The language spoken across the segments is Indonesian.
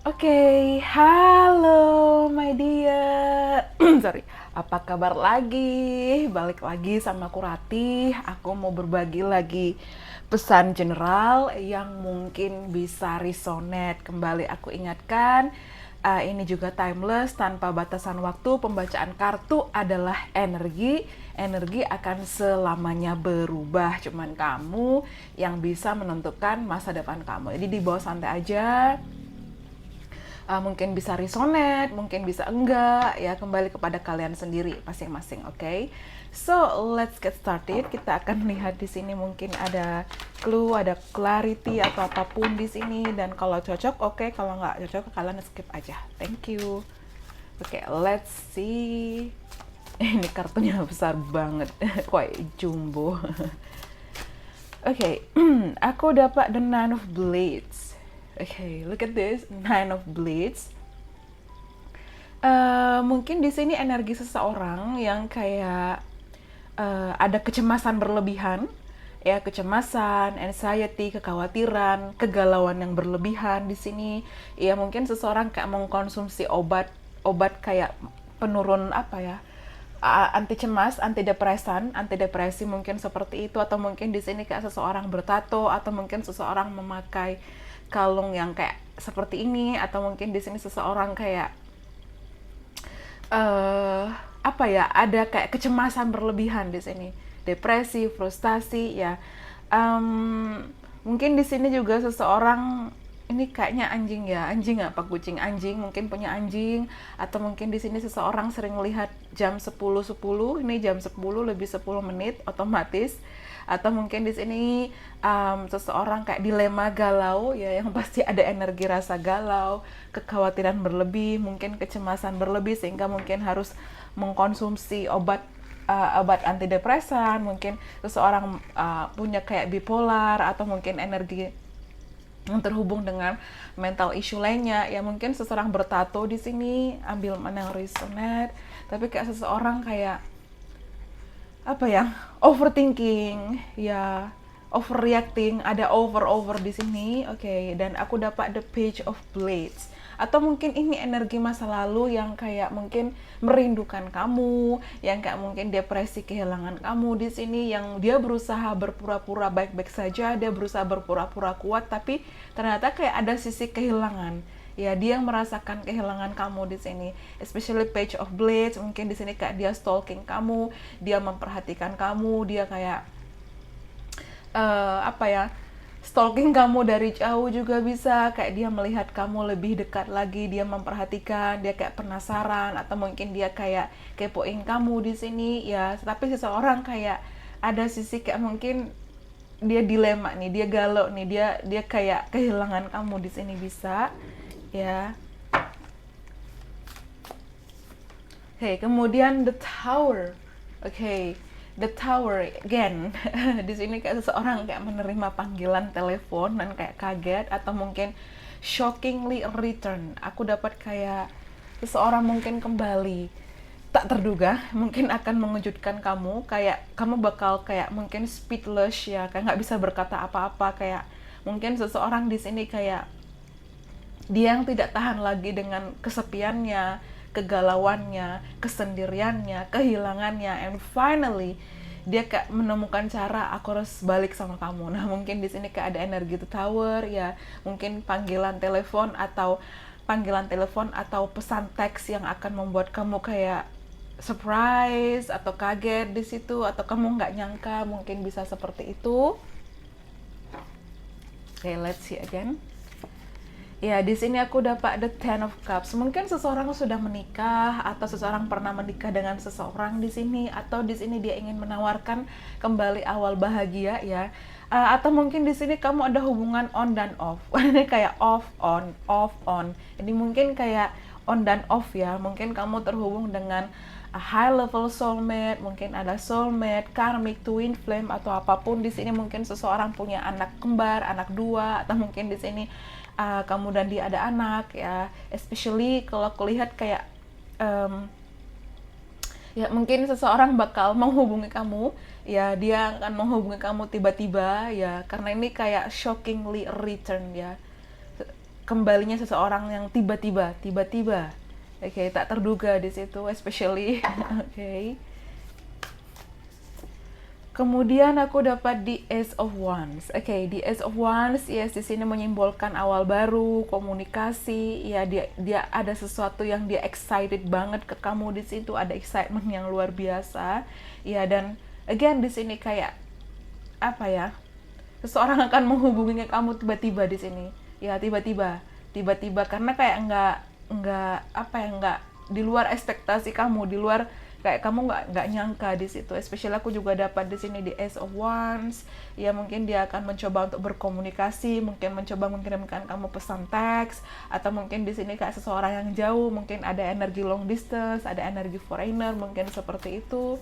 Oke, halo my dear. Sorry, apa kabar lagi? Balik lagi sama aku Ratih. Aku mau berbagi lagi pesan general yang mungkin bisa resonate. Kembali aku ingatkan, ini juga timeless, tanpa batasan waktu. Pembacaan kartu adalah energi. Energi akan selamanya berubah. Cuman kamu yang bisa menentukan masa depan kamu. Jadi di bawah santai aja, mungkin bisa resonate, mungkin bisa enggak, ya kembali kepada kalian sendiri masing-masing, oke? Okay? So let's get started. Kita akan lihat di sini mungkin ada clue, ada clarity atau apapun di sini, dan kalau cocok oke, okay. Kalau nggak cocok kalian skip aja. Thank you. Oke, okay, let's see. Ini kartunya besar banget, quite jumbo. Oke, okay. Aku dapat the Nine of Blades. Okay, look at this, Nine of Blades. Mungkin di sini energi seseorang yang kayak ada kecemasan berlebihan, ya kecemasan, anxiety, kekhawatiran, kegalauan yang berlebihan di sini. Ya mungkin seseorang kayak mengkonsumsi obat kayak penurun apa ya, anti cemas, anti depresi mungkin seperti itu, atau mungkin di sini kayak seseorang bertato, atau mungkin seseorang memakai kalung yang kayak seperti ini, atau mungkin di sini seseorang kayak apa ya, ada kayak kecemasan berlebihan di sini, depresi, frustasi ya. Mungkin di sini juga seseorang ini kayaknya anjing ya, anjing apa kucing, anjing mungkin punya anjing, atau mungkin di sini seseorang sering melihat jam 10.10, ini jam 10 lebih 10 menit otomatis, atau mungkin di sini seseorang kayak dilema galau ya, yang pasti ada energi rasa galau, kekhawatiran berlebih, mungkin kecemasan berlebih sehingga mungkin harus mengkonsumsi obat antidepresan. Mungkin seseorang punya kayak bipolar, atau mungkin energi yang terhubung dengan mental issue lainnya ya. Mungkin seseorang bertato di sini, ambil mana yang resonate, tapi kayak seseorang kayak apa ya, overthinking ya, overreacting, ada over di sini. Oke, okay. Dan aku dapat the Page of Blades, atau mungkin ini energi masa lalu yang kayak mungkin merindukan kamu, yang kayak mungkin depresi kehilangan kamu di sini, yang dia berusaha berpura-pura baik-baik saja, dia berusaha berpura-pura kuat, tapi ternyata kayak ada sisi kehilangan ya, dia merasakan kehilangan kamu di sini, especially Page of Blades. Mungkin di sini kayak dia stalking kamu, dia memperhatikan kamu, dia kayak apa ya, stalking kamu dari jauh juga bisa, kayak dia melihat kamu lebih dekat lagi, dia memperhatikan, dia kayak penasaran, atau mungkin dia kayak kepoin kamu di sini ya. Tapi seseorang kayak ada sisi kayak mungkin dia dilema nih, dia galau nih, dia kayak kehilangan kamu di sini bisa ya. Oke, kemudian the Tower. Oke, the Tower again. Di sini kayak seseorang kayak menerima panggilan telepon dan kayak kaget, atau mungkin shockingly return. Aku dapat kayak seseorang mungkin kembali tak terduga, mungkin akan mengejutkan kamu, kayak kamu bakal kayak mungkin speechless ya, kayak nggak bisa berkata apa-apa, kayak mungkin seseorang di sini kayak dia yang tidak tahan lagi dengan kesepiannya, kegalauannya, kesendiriannya, kehilangannya, and finally dia kayak menemukan cara, aku harus balik sama kamu. Nah mungkin di sini kayak ada energi the Tower ya, mungkin panggilan telepon atau pesan teks yang akan membuat kamu kayak surprise atau kaget di situ, atau kamu nggak nyangka mungkin bisa seperti itu. Okay, let's see again. Ya, di sini aku dapat the Ten of Cups. Mungkin seseorang sudah menikah, atau seseorang pernah menikah dengan seseorang di sini, atau di sini dia ingin menawarkan kembali awal bahagia ya. Atau mungkin di sini kamu ada hubungan on dan off. Ini kayak off on, off on. Ini mungkin kayak on dan off ya. Mungkin kamu terhubung dengan a high level soulmate, mungkin ada soulmate, karmic, twin flame, atau apapun di sini. Mungkin seseorang punya anak kembar, anak dua, atau mungkin di sini kamu dan dia ada anak ya. Especially kalau aku lihat kayak ya mungkin seseorang bakal menghubungi kamu ya, dia akan menghubungi kamu tiba-tiba ya, karena ini kayak shockingly return ya. kembalinya seseorang yang tiba-tiba, oke, tak terduga di situ, especially, oke. Kemudian aku dapat di Ace of Wands. Oke, di Ace of Wands, yes, di sini menyimbolkan awal baru, komunikasi. Ya, dia ada sesuatu yang dia excited banget ke kamu di situ, ada excitement yang luar biasa. Ya, dan again di sini kayak apa ya? Seseorang akan menghubungi kamu tiba-tiba di sini. Ya, tiba-tiba karena kayak nggak apa ya, nggak di luar ekspektasi kamu, di luar kayak kamu nggak nyangka di situ. Especially aku juga dapat di sini di Ace of Wands. Ya, mungkin dia akan mencoba untuk berkomunikasi, mungkin mencoba mengirimkan kamu pesan teks, atau mungkin di sini kayak seseorang yang jauh, mungkin ada energi long distance, ada energi foreigner, mungkin seperti itu.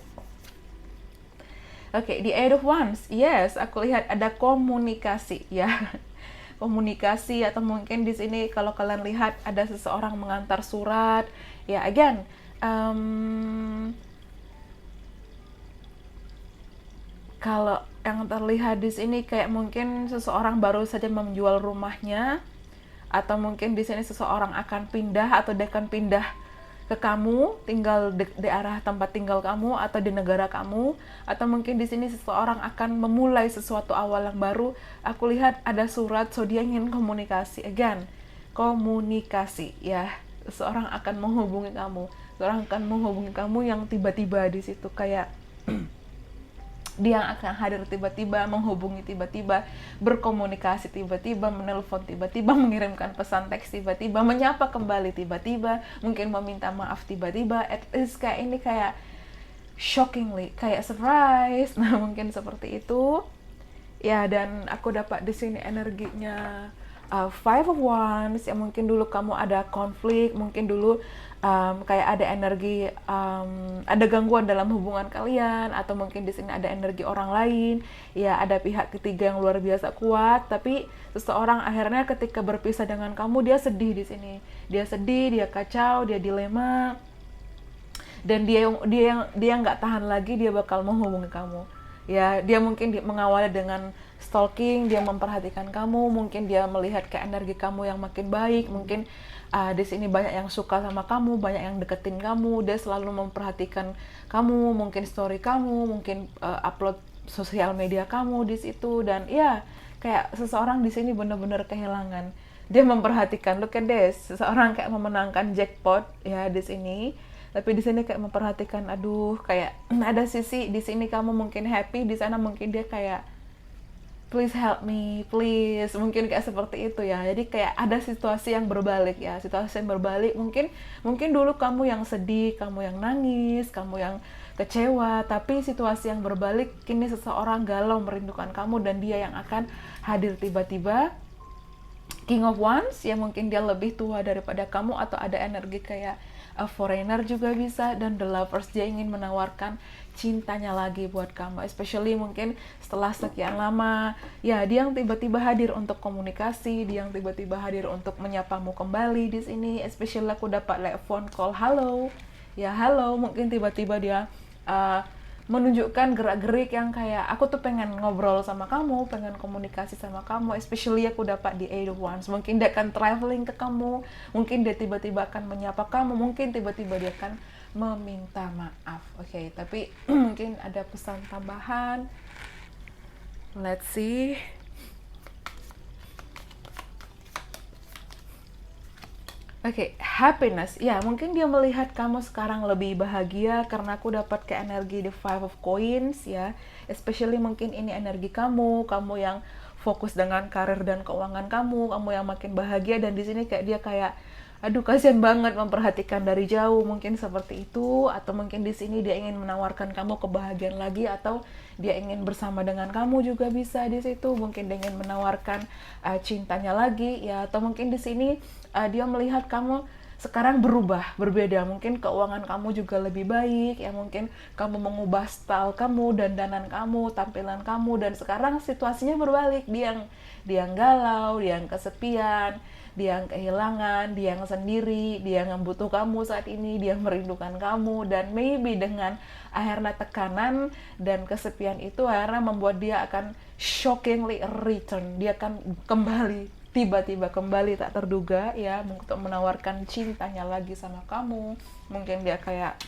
Oke, di Eight of Wands, yes, aku lihat ada komunikasi, ya. Komunikasi, atau mungkin di sini kalau kalian lihat ada seseorang mengantar surat, ya, again, kalau yang terlihat di sini kayak mungkin seseorang baru saja menjual rumahnya, atau mungkin di sini seseorang akan pindah, atau dia akan pindah ke kamu, tinggal di arah tempat tinggal kamu atau di negara kamu, atau mungkin di sini seseorang akan memulai sesuatu awal yang baru. Aku lihat ada surat, so dia ingin komunikasi, again, komunikasi, ya. Seseorang akan menghubungi kamu, seseorang akan menghubungi kamu yang tiba-tiba di situ, kayak dia akan hadir tiba-tiba, menghubungi tiba-tiba, berkomunikasi tiba-tiba, menelpon tiba-tiba, mengirimkan pesan teks tiba-tiba, menyapa kembali tiba-tiba, mungkin meminta maaf tiba-tiba. At least kayak ini kayak shockingly, kayak surprise. Nah, mungkin seperti itu. Ya, dan aku dapat di sini energinya Five of Wands. Ya, mungkin dulu kamu ada konflik, mungkin dulu kayak ada energi, ada gangguan dalam hubungan kalian, atau mungkin di sini ada energi orang lain. Ya, ada pihak ketiga yang luar biasa kuat, tapi seseorang akhirnya ketika berpisah dengan kamu, dia sedih di sini. Dia sedih, dia kacau, dia dilema, dan dia nggak tahan lagi, dia bakal menghubungi kamu. Ya, dia mungkin mengawali dengan stalking, dia memperhatikan kamu, mungkin dia melihat ke energi kamu yang makin baik, mungkin di sini banyak yang suka sama kamu, banyak yang deketin kamu, dia selalu memperhatikan kamu, mungkin story kamu, mungkin upload sosial media kamu di situ. Dan ya, kayak seseorang di sini benar-benar kehilangan, dia memperhatikan, look at this, seseorang kayak memenangkan jackpot ya di sini, tapi di sini kayak memperhatikan, aduh, kayak ada sisi di sini kamu mungkin happy, di sana mungkin dia kayak please help me, please, mungkin kayak seperti itu ya. Jadi kayak ada situasi yang berbalik ya, situasi yang berbalik. Mungkin dulu kamu yang sedih, kamu yang nangis, kamu yang kecewa, tapi situasi yang berbalik, kini seseorang galau merindukan kamu, dan dia yang akan hadir tiba-tiba. King of Wands, ya mungkin dia lebih tua daripada kamu, atau ada energi kayak a foreigner juga bisa. Dan the lovers, dia ingin menawarkan cintanya lagi buat kamu, especially mungkin setelah sekian lama. Ya, dia yang tiba-tiba hadir untuk komunikasi, dia yang tiba-tiba hadir untuk menyapamu kembali di sini. Especially aku dapat like phone call, halo, ya halo, mungkin tiba-tiba dia menunjukkan gerak-gerik yang kayak aku tuh pengen ngobrol sama kamu, pengen komunikasi sama kamu. Especially aku dapat di Eight of Wands, mungkin dia akan traveling ke kamu, mungkin dia tiba-tiba akan menyapa kamu, mungkin tiba-tiba dia akan meminta maaf. Oke, tapi mungkin ada pesan tambahan, let's see. Oke, happiness. Ya, mungkin dia melihat kamu sekarang lebih bahagia karena aku dapat ke energi the Five of Coins ya. Especially mungkin ini energi kamu yang fokus dengan karir dan keuangan kamu yang makin bahagia, dan di sini kayak dia kayak aduh, kasihan banget memperhatikan dari jauh, mungkin seperti itu. Atau mungkin di sini dia ingin menawarkan kamu kebahagiaan lagi, atau dia ingin bersama dengan kamu juga bisa di situ. Mungkin dia ingin menawarkan cintanya lagi ya, atau mungkin di sini dia melihat kamu sekarang berubah, berbeda, mungkin keuangan kamu juga lebih baik ya, mungkin kamu mengubah style kamu, dandanan kamu, tampilan kamu, dan sekarang situasinya berbalik, dia yang galau, dia yang kesepian, dia yang kehilangan, dia yang sendiri, dia yang butuh kamu saat ini, dia merindukan kamu. Dan maybe dengan akhirnya tekanan dan kesepian itu akhirnya membuat dia akan shockingly return, dia akan kembali tiba-tiba kembali tak terduga ya, untuk menawarkan cintanya lagi sama kamu. Mungkin dia kayak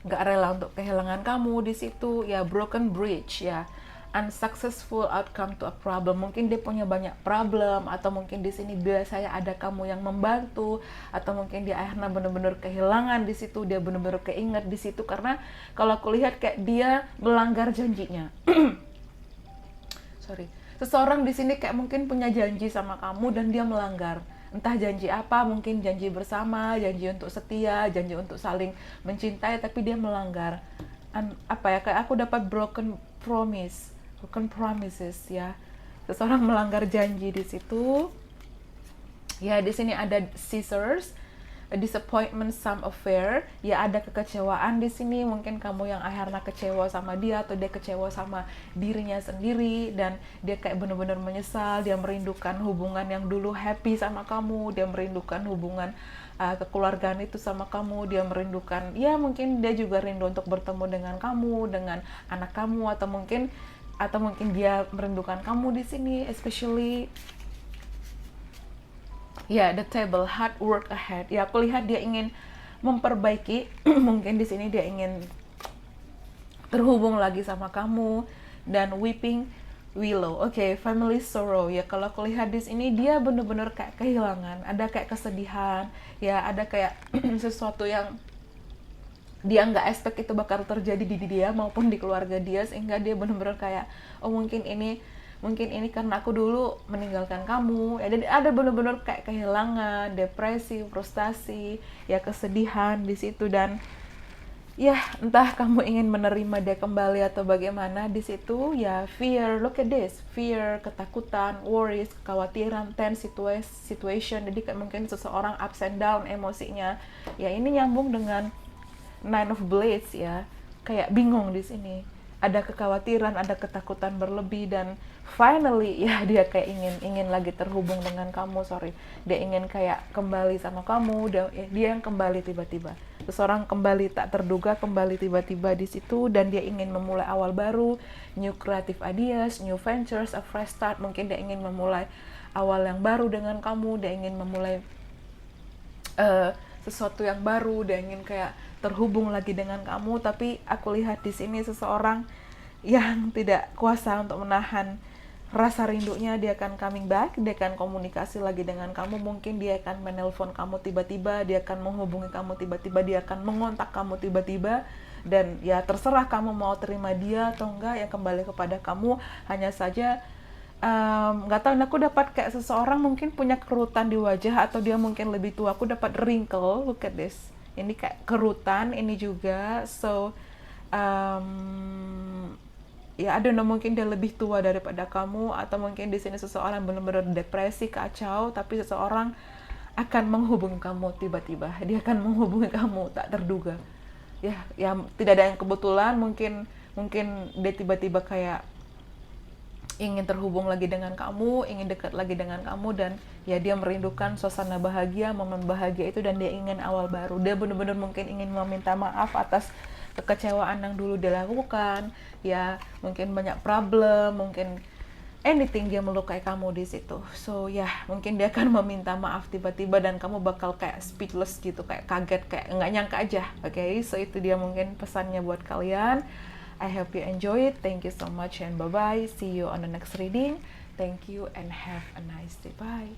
nggak rela untuk kehilangan kamu di situ ya. Broken bridge ya, unsuccessful outcome to a problem. Mungkin dia punya banyak problem, atau mungkin di sini biasanya ada kamu yang membantu, atau mungkin dia akhirnya benar-benar kehilangan di situ, dia benar-benar keinget di situ karena kalau aku lihat kayak dia melanggar janjinya. Sorry, seseorang di sini kayak mungkin punya janji sama kamu dan dia melanggar. Entah janji apa, mungkin janji bersama, janji untuk setia, janji untuk saling mencintai, tapi dia melanggar. Apa ya, kayak aku dapat broken promises ya. Seseorang melanggar janji di situ. Ya, di sini ada scissors, a disappointment, some affair. Ya, ada kekecewaan di sini. Mungkin kamu yang akhirnya kecewa sama dia, atau dia kecewa sama dirinya sendiri, dan dia kayak benar-benar menyesal. Dia merindukan hubungan yang dulu happy sama kamu. Dia merindukan hubungan kekeluargaan itu sama kamu. Dia merindukan, ya mungkin dia juga rindu untuk bertemu dengan kamu, dengan anak kamu, atau mungkin dia merindukan kamu di sini, especially ya, the table, hard work ahead. Ya, aku lihat dia ingin memperbaiki. Mungkin di sini dia ingin terhubung lagi sama kamu. Dan weeping willow, oke, family sorrow. Ya, kalau aku lihat di sini dia bener-bener kayak kehilangan, ada kayak kesedihan, ya ada kayak sesuatu yang dia nggak expect itu bakal terjadi di dia maupun di keluarga dia, sehingga dia bener-bener kayak, oh mungkin ini karena aku dulu meninggalkan kamu ya. Jadi ada bener-bener kayak kehilangan, depresi, frustasi, ya kesedihan di situ. Dan ya, entah kamu ingin menerima dia kembali atau bagaimana di situ ya. Fear, look at this, fear, ketakutan, worries, kekhawatiran, tense situation. Jadi kayak mungkin seseorang ups and down emosinya ya. Ini nyambung dengan Nine of Blades ya, kayak bingung di sini. Ada kekhawatiran, ada ketakutan berlebih, dan finally ya dia kayak ingin lagi terhubung dengan kamu. Dia ingin kayak kembali sama kamu. Dia yang kembali tiba-tiba. Seseorang kembali tak terduga, kembali tiba-tiba di situ, dan dia ingin memulai awal baru, new creative ideas, new ventures, a fresh start. Mungkin dia ingin memulai awal yang baru dengan kamu. Dia ingin memulai sesuatu yang baru. Dia ingin kayak terhubung lagi dengan kamu. Tapi aku lihat di sini seseorang yang tidak kuasa untuk menahan rasa rindunya. Dia akan coming back, dia akan komunikasi lagi dengan kamu. Mungkin dia akan menelpon kamu tiba-tiba, dia akan menghubungi kamu tiba-tiba, dia akan mengontak kamu tiba-tiba. Dan ya terserah kamu mau terima dia atau enggak, ya kembali kepada kamu. Hanya saja nggak tahu, aku dapat kayak seseorang mungkin punya kerutan di wajah, atau dia mungkin lebih tua. Aku dapat wrinkle, look at this, ini kayak kerutan ini juga. So ya, I don't know, mungkin dia lebih tua daripada kamu, atau mungkin di sini seseorang benar-benar depresi, kacau, tapi seseorang akan menghubungi kamu tiba-tiba. Dia akan menghubungi kamu tak terduga. Ya tidak ada yang kebetulan. Mungkin dia tiba-tiba kayak ingin terhubung lagi dengan kamu, ingin dekat lagi dengan kamu, dan ya dia merindukan suasana bahagia, momen bahagia itu, dan dia ingin awal baru. Dia benar-benar mungkin ingin meminta maaf atas kekecewaan yang dulu dia lakukan. Ya, mungkin banyak problem, mungkin anything, dia melukai kamu di situ. So ya, mungkin dia akan meminta maaf tiba-tiba, dan kamu bakal kayak speechless gitu, kayak kaget, kayak nggak nyangka aja. Oke, so itu dia mungkin pesannya buat kalian. I hope you enjoy it. Thank you so much and bye-bye. See you on the next reading. Thank you and have a nice day. Bye.